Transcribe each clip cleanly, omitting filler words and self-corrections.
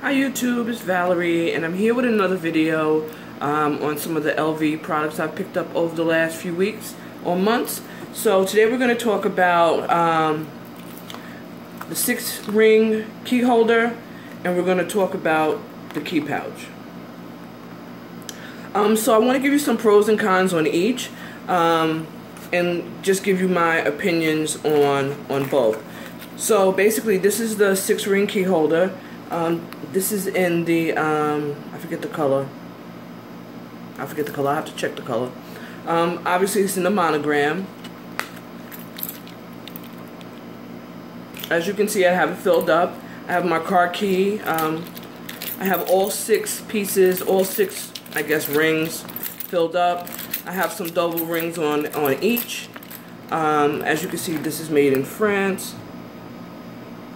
Hi YouTube, it's Valerie, and I'm here with another video on some of the LV products I've picked up over the last few weeks or months. So today we're going to talk about the 6-ring key holder, and we're going to talk about the key pouch. So I want to give you some pros and cons on each, and just give you my opinions on both. So basically, this is the 6-ring key holder. This is in the, I forget the color. I have to check the color. Obviously, it's in the monogram. As you can see, I have it filled up. I have my car key. I have all 6 pieces, all 6, I guess, rings filled up. I have some double rings on each. As you can see, this is made in France.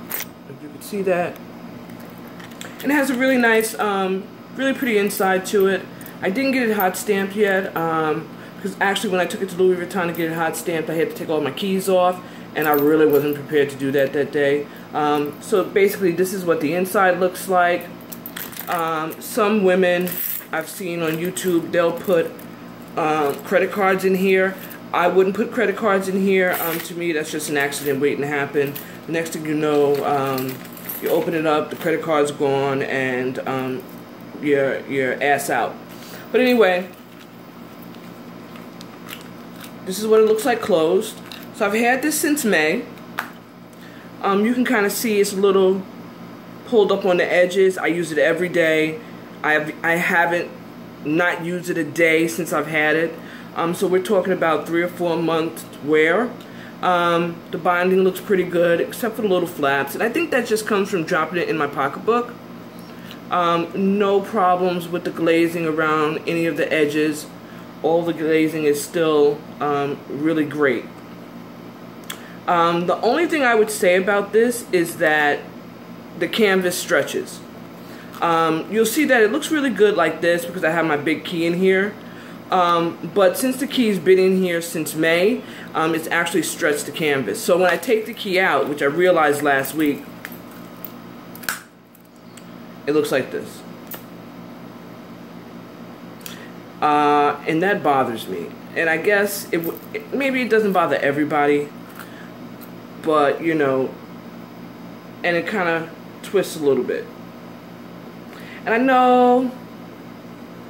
If you can see that. And it has a really nice, really pretty inside to it. I didn't get it hot stamped yet, because actually when I took it to Louis Vuitton to get it hot stamped, I had to take all my keys off, and I really wasn't prepared to do that day. So basically, this is what the inside looks like. Some women I've seen on YouTube, they'll put credit cards in here. I wouldn't put credit cards in here. To me, that's just an accident waiting to happen. The next thing you know, you open it up, the credit card's gone, and your ass out. But anyway, this is what it looks like closed. So I've had this since May. You can kind of see it's a little pulled up on the edges. I use it every day. I haven't not used it a day since I've had it. So we're talking about 3 or 4 months wear. The binding looks pretty good, except for the little flaps, and I think that just comes from dropping it in my pocketbook. No problems with the glazing around any of the edges. All the glazing is still really great. The only thing I would say about this is that the canvas stretches. You'll see that it looks really good like this because I have my big key in here. But since the key's been in here since May, it's actually stretched the canvas. So when I take the key out, which I realized last week, it looks like this. And that bothers me. And I guess maybe it doesn't bother everybody, but you know, and it kind of twists a little bit. And I know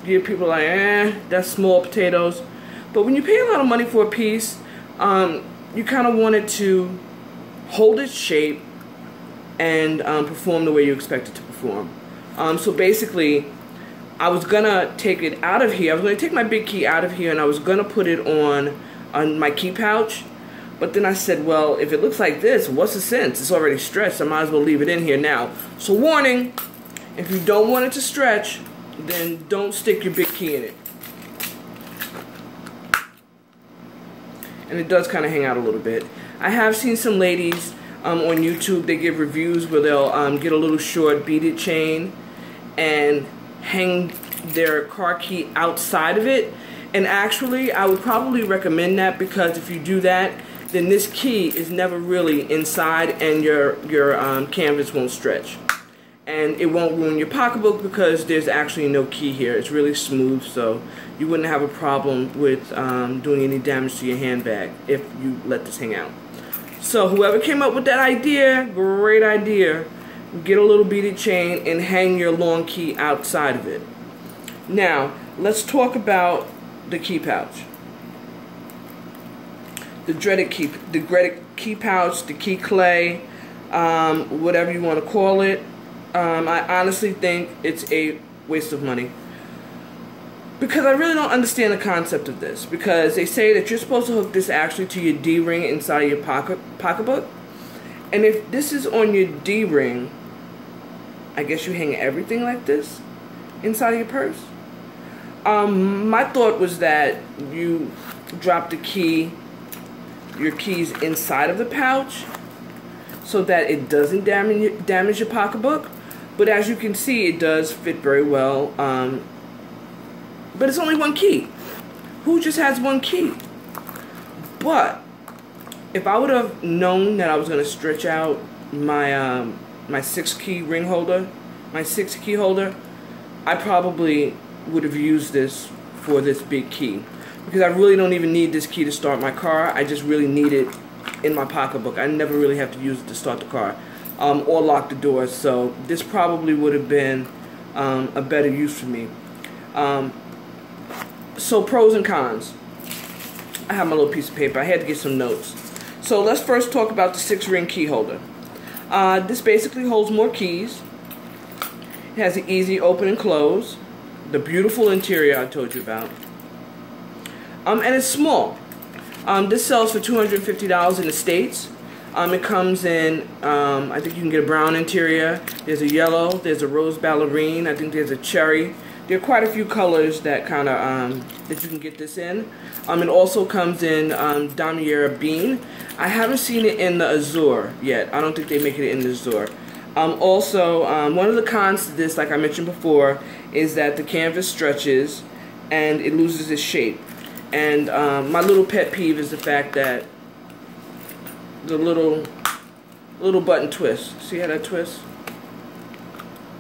people are like, that's small potatoes. But when you pay a lot of money for a piece, you kind of want it to hold its shape and perform the way you expect it to perform. So basically, I was going to take it out of here. I was going to take my big key out of here, and I was going to put it on my key pouch. But then I said, well, if it looks like this, what's the sense? It's already stretched. I might as well leave it in here now. So warning, if you don't want it to stretch, then don't stick your big key in it. And it does kind of hang out a little bit. I have seen some ladies on YouTube, they give reviews where they'll get a little short beaded chain and hang their car key outside of it. And actually, I would probably recommend that, because if you do that, then this key is never really inside, and your canvas won't stretch. And it won't ruin your pocketbook because there's actually no key here. It's really smooth, so you wouldn't have a problem with doing any damage to your handbag if you let this hang out. So whoever came up with that idea, great idea. Get a little beaded chain and hang your long key outside of it. Now, let's talk about the key pouch. The dreaded key pouch, the key Cles, whatever you want to call it. I honestly think it's a waste of money, because I really don't understand the concept of this, because they say that you're supposed to hook this actually to your D-ring inside of your pocketbook, and if this is on your D-ring, I guess you hang everything like this inside of your purse. My thought was that you drop the key, your keys inside of the pouch, so that it doesn't damage your pocketbook. But as you can see, it does fit very well. But it's only one key. Who just has one key? But if I would have known that I was going to stretch out my my 6-key ring holder my 6 key holder, I probably would have used this for this big key, because I really don't even need this key to start my car. I just really need it in my pocketbook. I never really have to use it to start the car or lock the doors, so this probably would have been a better use for me. So pros and cons. I have my little piece of paper. I had to get some notes. So let's first talk about the 6-ring key holder. This basically holds more keys. It has an easy open and close. The beautiful interior I told you about. And it's small. This sells for $250 in the States. It comes in, I think you can get a brown interior. There's a yellow. There's a rose ballerine. I think there's a cherry. There are quite a few colors that kind of that you can get this in. It also comes in Damier Bean. I haven't seen it in the Azure yet. I don't think they make it in the Azure. Also, one of the cons to this, like I mentioned before, is that the canvas stretches and it loses its shape. And my little pet peeve is the fact that the little button twists. See how that twists?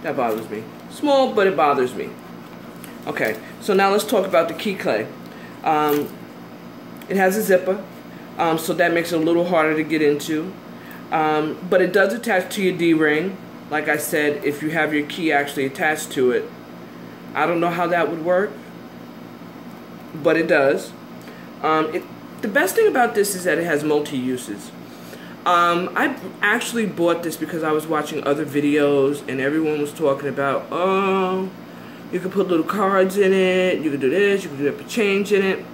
That bothers me. Small, but it bothers me. Okay, so now let's talk about the key clay. It has a zipper, so that makes it a little harder to get into. But it does attach to your D-ring. Like I said, if you have your key actually attached to it. I don't know how that would work, but it does. The best thing about this is that it has multi-uses. I actually bought this because I was watching other videos and everyone was talking about, oh, you can put little cards in it, you can do this, you can do that, put change in it.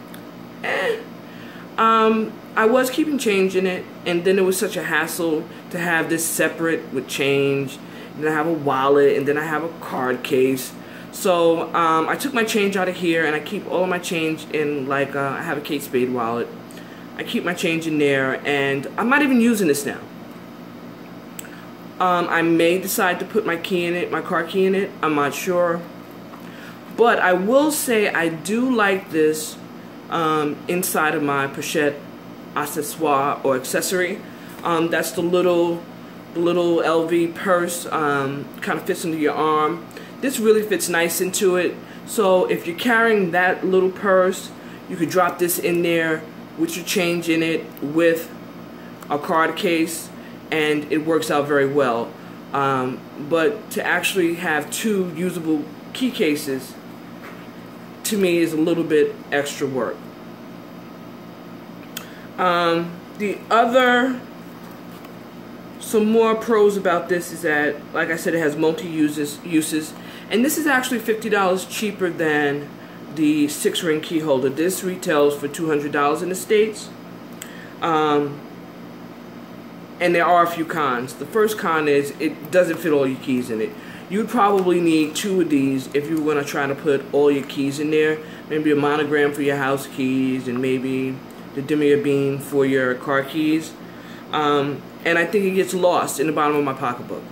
I was keeping change in it, and then it was such a hassle to have this separate with change, and then I have a wallet, and then I have a card case. So I took my change out of here, and I keep all of my change in, like, I have a Kate Spade wallet. I keep my change in there, and I'm not even using this now. I may decide to put my key in it, my car key in it. I'm not sure. But I will say I do like this inside of my pochette accessoire or accessory. That's the little LV purse, kind of fits into your arm. This really fits nice into it. So if you're carrying that little purse, you could drop this in there with your change in it with a card case, and it works out very well. But to actually have 2 usable key cases, to me, is a little bit extra work. Some more pros about this is that, like I said, it has multi-uses, and this is actually $50 cheaper than the 6-ring key holder. This retails for $200 in the States. And there are a few cons. The first con is it doesn't fit all your keys in it. You'd probably need 2 of these if you were going to try to put all your keys in there. Maybe a monogram for your house keys, and maybe the demier bean for your car keys. And I think it gets lost in the bottom of my pocketbook.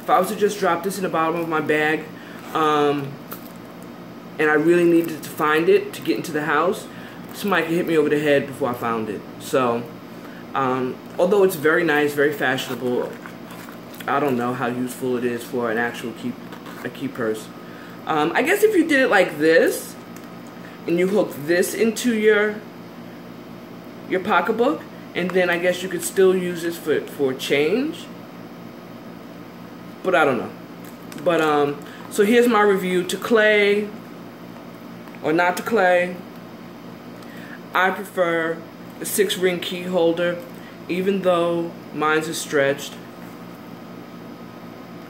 If I was to just drop this in the bottom of my bag, and I really needed to find it to get into the house, somebody could hit me over the head before I found it. So, although it's very nice, very fashionable, I don't know how useful it is for an actual key purse. I guess if you did it like this, and you hooked this into your pocketbook, and then I guess you could still use this for change. But I don't know. But so here's my review to clay or not to clay. I prefer the 6-ring key holder, even though mine's is stretched.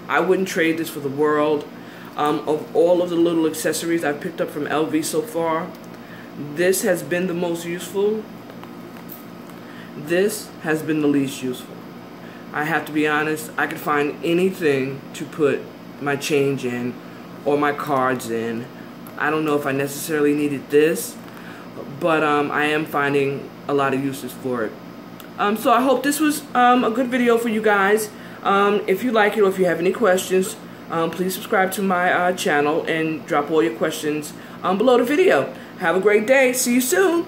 I wouldn't trade this for the world. Of all of the little accessories I've picked up from LV so far, this has been the most useful. This has been the least useful. I have to be honest, I could find anything to put my change in or my cards in. I don't know if I necessarily needed this, but I am finding a lot of uses for it. So I hope this was a good video for you guys. If you like it or if you have any questions, please subscribe to my channel and drop all your questions below the video. Have a great day. See you soon.